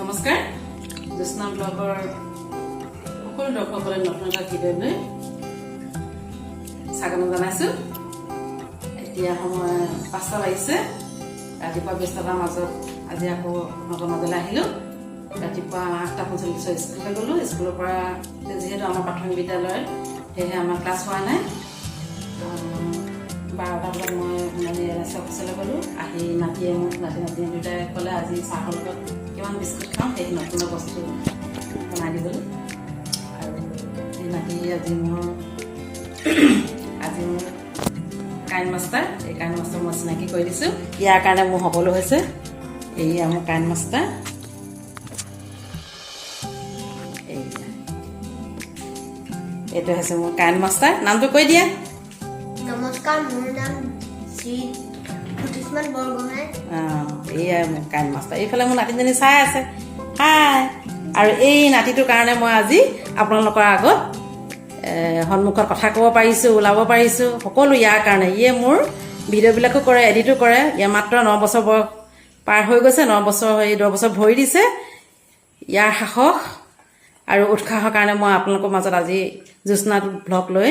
নমস্কাৰ জ্যোৎস্না ব্লগৰ সকলো দৰ্শকসকলে নতুন এটা ভিডিঅ'লৈ স্বাগতম জনাইছোঁ। এতিয়া সময় 5টা বাজিছে। ৰাতিপুৱা ব্যস্ততাৰ মাজত আজি আকৌ নতুন মাজলৈ আহিলোঁ। ৰাতিপুৱা 8:45 স্কুললৈ গ'লোঁ। স্কুলৰ পৰা যিহেতু আমাৰ প্ৰাথমিক বিদ্যালয়ত সেয়েহে আমাৰ ক্লাছ হোৱা নাই। 12টা বজাত মই মানে অফিচলৈ গ'লোঁ। আহি নাতিয়ে মোক নাতি দুটাই ক'লে আজি চাহৰ লগত কিমান বিস্কুট খাওঁ, সেই নতুন বস্তু বনাই দিবলৈ। আৰু সেই নাতি আজি মোৰ কাৰেণ্ট মাষ্টাৰ, এই কাৰেণ্ট মাষ্টাৰ মই চিনাকি কৰি দিছোঁ। ইয়াৰ কাৰণে মোৰ সফলো হৈছে। এয়া মোৰ কাৰেণ্ট মাষ্টাৰ। এইটো হৈছে মোৰ কাৰেণ্ট মাষ্টাৰ। নামটো কৈ দিয়া। নমস্কাৰ, মোৰ নাম শ্ৰী জ্যোতিষ্মান বৰগোহাঁই। এয়াই মোৰ কাৰেণ্ট মাষ্টাৰ। এইফালে মোৰ নাতিজনী চাই আছে। হাই। আৰু এই নাতিটোৰ কাৰণে মই আজি আপোনালোকৰ আগত সন্মুখত কথা ক'ব পাৰিছোঁ, ওলাব পাৰিছোঁ, সকলো ইয়াৰ কাৰণে। ইয়ে মোৰ ভিডিঅ'বিলাকো কৰে, এডিটো কৰে। ইয়াৰ মাত্ৰ 9 বছৰ বয়স পাৰ হৈ গৈছে। 10 বছৰ ভৰি দিছে। ইয়াৰ সাহস আৰু উৎসাহৰ কাৰণে মই আপোনালোকৰ মাজত আজি জ্যোৎস্না ব্লগ লৈ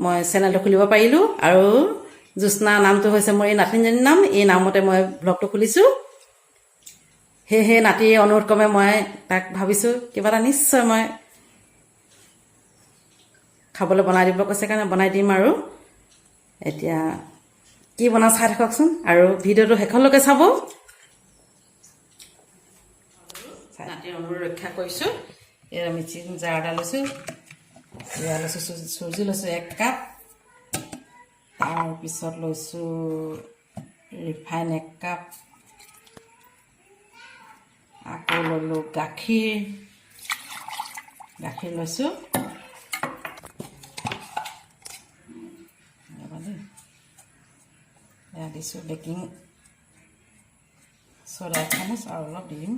মই চেনেলটো খুলিব পাৰিলোঁ। আৰু জ্যোৎস্না নামটো হৈছে মোৰ এই নাতিনীজনীৰ নাম। এই নামতে মই ব্লগটো খুলিছোঁ। সেয়েহে নাতিৰ অনুৰোধ ক্ৰমে মই তাক ভাবিছোঁ কিবা এটা নিশ্চয় মই খাবলৈ বনাই দিব কৈছে কাৰণে বনাই দিম। আৰু এতিয়া কি বনাওঁ চাই থাককচোন আৰু ভিডিঅ'টো শেষলৈকে চাব। নাতিৰ অনুৰোধ ৰক্ষা কৰিছোঁ। এয়া মিক্সিং জাৰ এটা লৈছোঁ। এয়া লৈছোঁ চুজি লৈছোঁ 1 কাপ। তাৰপিছত লৈছোঁ ৰিফাইন 1 কাপ। আকৌ ল'লোঁ গাখীৰ লৈছোঁ। এয়া দিছোঁ বেকিং চ'ডা 1 চামুচ আৰু অলপ দিম।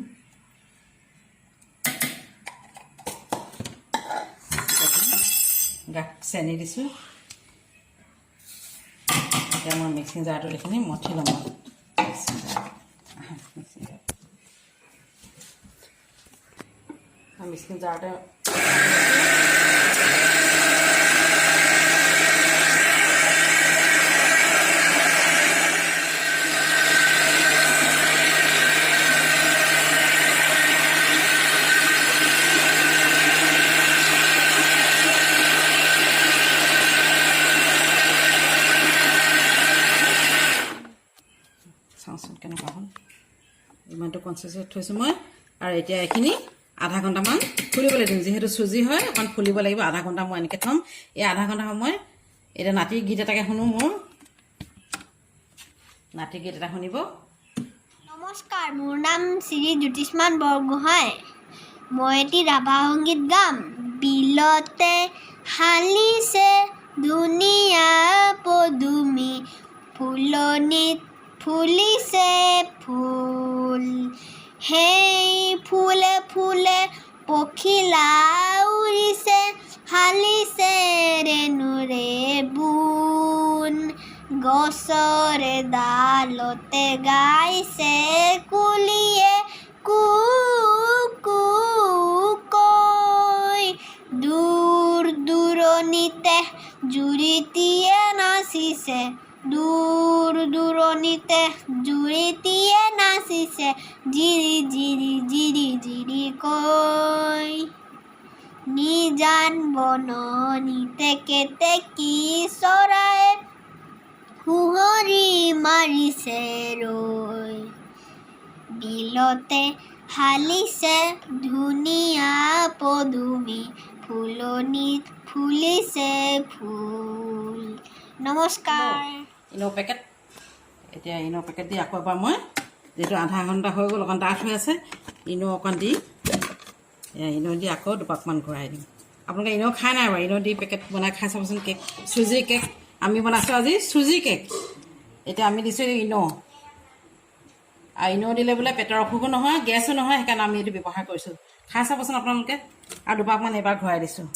চেনি দিছোঁ। এতিয়া মই মিক্সিং জাৰটো এইখিনি মঠি ল'ম। মিক্সিং জাৰতে চাওঁচোন কেনেকুৱা হ'ল। ইমানটো কনচিষ্টেঞ্চিত থৈছোঁ মই। আৰু এতিয়া এইখিনি আধা ঘণ্টামান ফুলিবলৈ দিম। যিহেতু চুজি হয় অকণ ফুলিব লাগিব। আধা ঘণ্টা মই এনেকৈ থ'ম। এই আধা ঘণ্টা সময় এতিয়া নাতিৰ গীত এটাকে শুনো। মোৰ নাতিৰ গীত এটা শুনিব। নমস্কাৰ, মোৰ নাম শ্ৰী জ্যোতিষ্মান বৰগোহাঁই। মই এটি ৰাভা সংগীত গাম। বিলতে হালিছে ধুনীয়া পদুমী, ফুলনিত ফুলিছে ফুল। সেই ফুলে ফুলে পখিলা উৰিছে, হালিছে ৰেণুৰে বুন। গছৰে ডালতে গাইছে কুলিয়ে কু কু কৈ। দূৰ দূৰণিতে জুৰিটিয়ে নাচিছে, দূৰ দূৰণিতে জুৰিটিয়ে নাচিছে, জিৰি জিৰি জিৰি জিৰি কৈ। নিজান বননিতে কেতেকী চৰাই সুঁৱৰি মাৰিছে ৰৈ। বিলতে হালিছে ধুনীয়া পদুমী, ফুলনিত ফুলিছে ফুল। নমস্কাৰ। ইনৰ পেকেট। এতিয়া ইনৰ পেকেট দি আকৌ এবাৰ মই যিহেতু আধা ঘণ্টা হৈ গ'ল, অকণ ডাঠ হৈ আছে, ইনো অকণ দি ইনো দি আকৌ দুপাকমান ঘূৰাই দিম। আপোনালোকে ইনো খাই নাই বাৰু? ইনো দি পেকেট বনাই খাই চাবচোন। কেক, চুজি কেক আমি বনাইছোঁ আজি, চুজি কেক। এতিয়া আমি দিছোঁ ইনো। আৰু ইনো দিলে বোলে পেটৰ অসুখো নহয়, গেছো নহয়। সেইকাৰণে আমি এইটো ব্যৱহাৰ কৰিছোঁ। খাই চাবচোন আপোনালোকে। আৰু দুপাকমান এইবাৰ ঘূৰাই দিছোঁ।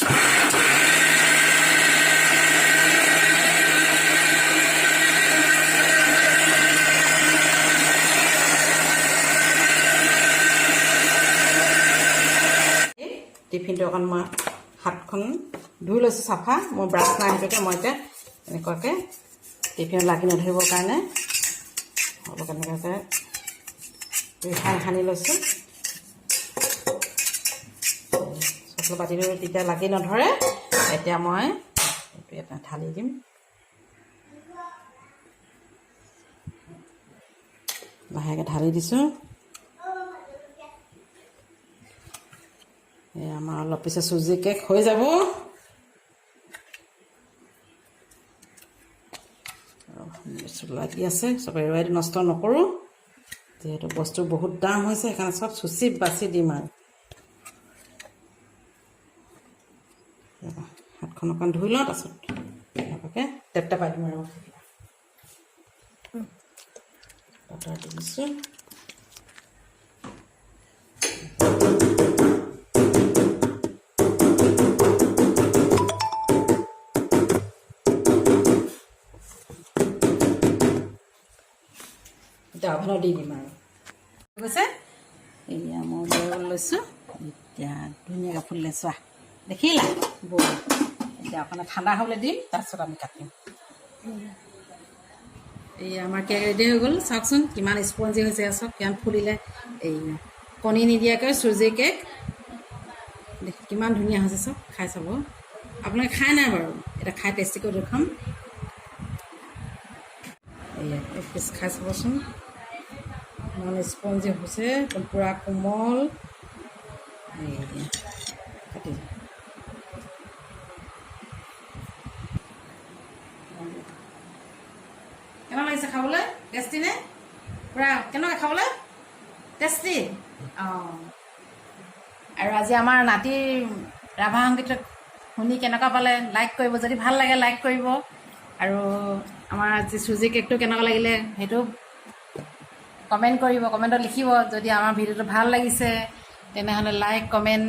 টিফিনটো অকণ মই হাতখন ধুই লৈছোঁ চাফা, মোৰ ব্ৰাছ নাই সেইটোকে মই এতিয়া এনেকুৱাকৈ টিফিনত লাগি নধৰিবৰ কাৰণে অলপ এনেকুৱাকৈ ৰিফাইন সানি লৈছোঁ। চকলো বাতিটো তেতিয়া লাগি নধৰে। এতিয়া মই এইটো এটা ঢালি দিম। লাহেকৈ ঢালি দিছোঁ। এই আমাৰ অলপ পিছত চুজি কেক হৈ যাব। লাগি আছে, চব এৰুৱাই নষ্ট নকৰোঁ, যিহেতু বস্তু বহুত দাম হৈছে সেইকাৰণে চব চুচি বাচি দিম। আৰু হাতখন অকণ ধুই লওঁ, তাৰপাছত এনেকুৱাকৈ টেপটেপাই দিম আৰু বাটাৰ দি দিছোঁ। এতিয়া অভেনত দি দিম আৰু কৈছে এয়া মই বইল লৈছোঁ। এতিয়া ধুনীয়াকৈ ফুলিলে চোৱা, দেখিলা বইল। এতিয়া অকণমান ঠাণ্ডা হ'বলৈ দিম, তাৰপিছত আমি কাটিম। এই আমাৰ কেক ৰেডি হৈ গ'ল। চাওকচোন কিমান স্পঞ্জি হৈছে, চাওক কিমান ফুলিলে। এই কণী নিদিয়াকৈ চুজি কেক কিমান ধুনীয়া হৈছে, চাওক খাই চাব। আপোনালোকে খাই নাই বাৰু? এতিয়া খাই টেষ্টি কৰি দেখুৱাম। এয়া এক পিচ খাই চাবচোন, ইমান স্পঞ্জি হৈছে, পূৰা কোমল। কাটি কেনেকুৱা লাগিছে খাবলৈ? টেষ্টি নে? পূৰা কেনেকুৱা খাবলৈ? টেষ্টি। অঁ, আৰু আজি আমাৰ নাতিৰ ৰাভা সংগীত শুনি কেনেকুৱা পালে লাইক কৰিব, যদি ভাল লাগে লাইক কৰিব। আৰু আমাৰ আজি চুজি কেকটো কেনেকুৱা লাগিলে সেইটো কমেণ্ট কৰিব, কমেণ্টত লিখিব। যদি আমাৰ ভিডিঅ'টো ভাল লাগিছে তেনেহ'লে লাইক কমেণ্ট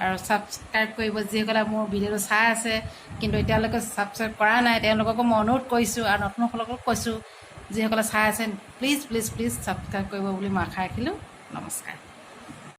আৰু ছাবস্ক্ৰাইব কৰিব। যিসকলে মোৰ ভিডিঅ'টো চাই আছে কিন্তু এতিয়ালৈকে ছাবস্ক্ৰাইব কৰা নাই তেওঁলোককো মই অনুৰোধ কৰিছোঁ, আৰু নতুনসকলকো কৈছোঁ যিসকলে চাই আছে প্লিজ প্লিজ প্লিজ ছাবস্ক্ৰাইব কৰিব বুলি মই আশা ৰাখিলোঁ। নমস্কাৰ।